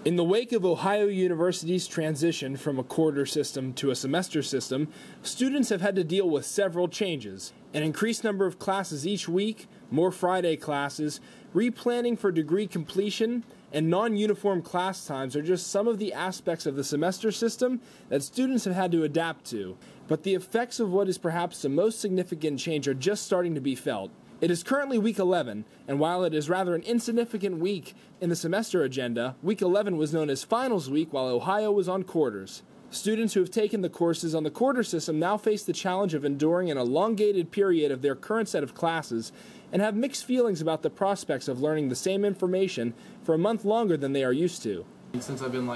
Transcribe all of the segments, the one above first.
In the wake of Ohio University's transition from a quarter system to a semester system, students have had to deal with several changes. An increased number of classes each week, more Friday classes, replanning for degree completion, and non-uniform class times are just some of the aspects of the semester system that students have had to adapt to. But the effects of what is perhaps the most significant change are just starting to be felt. It is currently week 11, and while it is rather an insignificant week in the semester agenda, week 11 was known as finals week while Ohio was on quarters. Students who have taken the courses on the quarter system now face the challenge of enduring an elongated period of their current set of classes and have mixed feelings about the prospects of learning the same information for a month longer than they are used to. Since I've been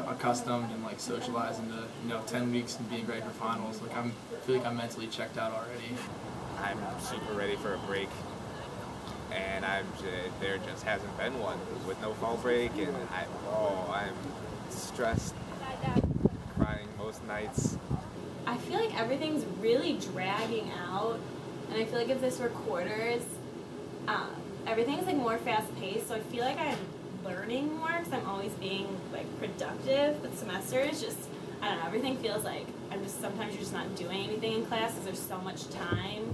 accustomed and socializing to 10 weeks and being ready for finals, I feel like I'm mentally checked out already. I'm super ready for a break, and there just hasn't been one with no fall break, and I'm stressed, crying most nights. I feel like everything's really dragging out, and I feel like if this were quarters, everything's more fast-paced, so I feel like I'm learning more because I'm always being productive. But semesters, I don't know, everything feels like sometimes you're just not doing anything in class because there's so much time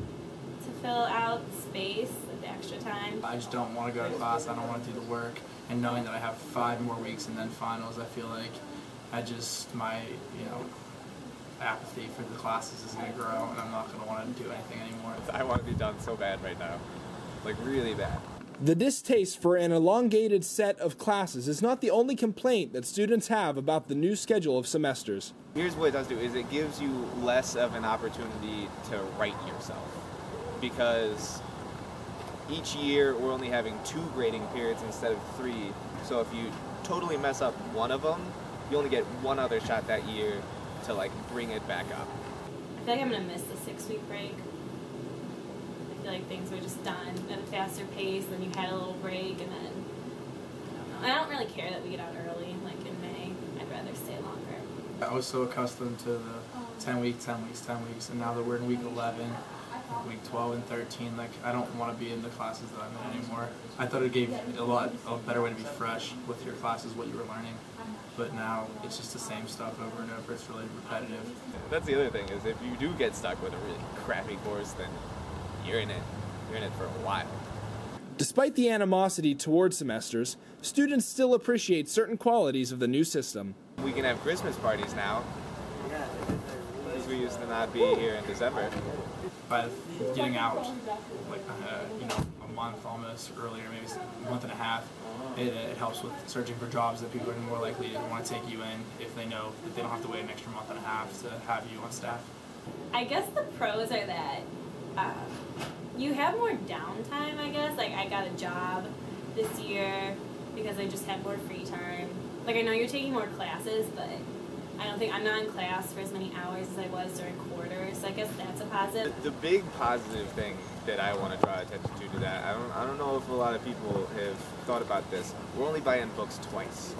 to fill out space, the extra time. I just don't want to go to class, I don't want to do the work, and knowing that I have 5 more weeks and then finals, I feel like my apathy for the classes is going to grow, and I'm not going to want to do anything anymore. I want to be done so bad right now, really bad. The distaste for an elongated set of classes is not the only complaint that students have about the new schedule of semesters. Here's what it does do, is it gives you less of an opportunity to write yourself. Because each year we're only having 2 grading periods instead of 3. So if you totally mess up one of them, you only get one other shot that year to bring it back up. I feel like I'm going to miss the 6-week break. I feel like things were just done at a faster pace, then you had a little break, and then, I don't really care that we get out early, in May. I'd rather stay longer. I was so accustomed to the 10 weeks, and now that we're in week 11, week 12 and 13, I don't want to be in the classes that I'm in anymore. I thought it gave a better way to be fresh with your classes, what you were learning, but now it's just the same stuff over and over. It's really repetitive. That's the other thing, is if you do get stuck with a really crappy course, then you're in it for a while. Despite the animosity toward semesters, students still appreciate certain qualities of the new system. We can have Christmas parties now, because we used to not be here in December. By getting out a month almost earlier, maybe a month and a half, it helps with searching for jobs that people are more likely to want to take you in if they know that they don't have to wait an extra month and a half to have you on staff. I guess the pros are that you have more downtime, I guess. I got a job this year because I just had more free time. I know you're taking more classes, but I'm not in class for as many hours as I was during quarters, so I guess that's a positive. The big positive thing that I want to draw attention to that, I don't know if a lot of people have thought about this. We're only buying books twice.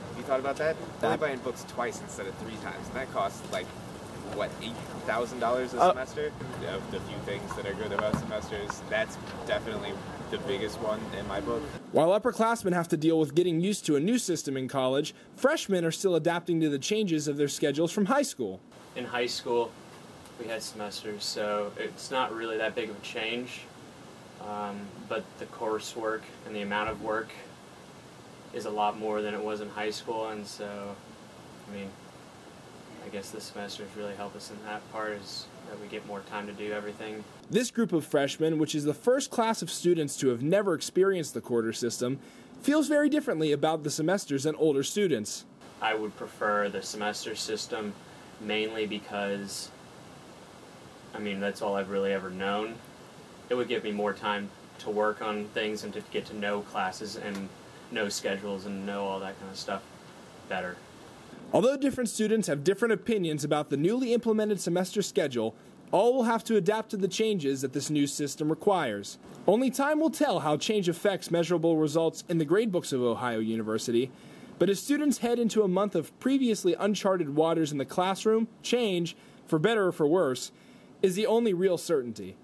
Have you thought about that? We're only buying books twice instead of 3 times, and that costs what, $8,000 a semester? Of the few things that are good about semesters, that's definitely the biggest one in my book. While upperclassmen have to deal with getting used to a new system in college, freshmen are still adapting to the changes of their schedules from high school. In high school, we had semesters, so it's not really that big of a change, but the coursework and the amount of work is a lot more than it was in high school, and so, I guess this semester has really helped us in that part, is that we get more time to do everything. This group of freshmen, which is the first class of students to have never experienced the quarter system, feels very differently about the semesters than older students. I would prefer the semester system mainly because, that's all I've really ever known. It would give me more time to work on things and to get to know classes and know schedules and know all that kind of stuff better. Although different students have different opinions about the newly implemented semester schedule, all will have to adapt to the changes that this new system requires. Only time will tell how change affects measurable results in the gradebooks of Ohio University, but as students head into a month of previously uncharted waters in the classroom, change, for better or for worse, is the only real certainty.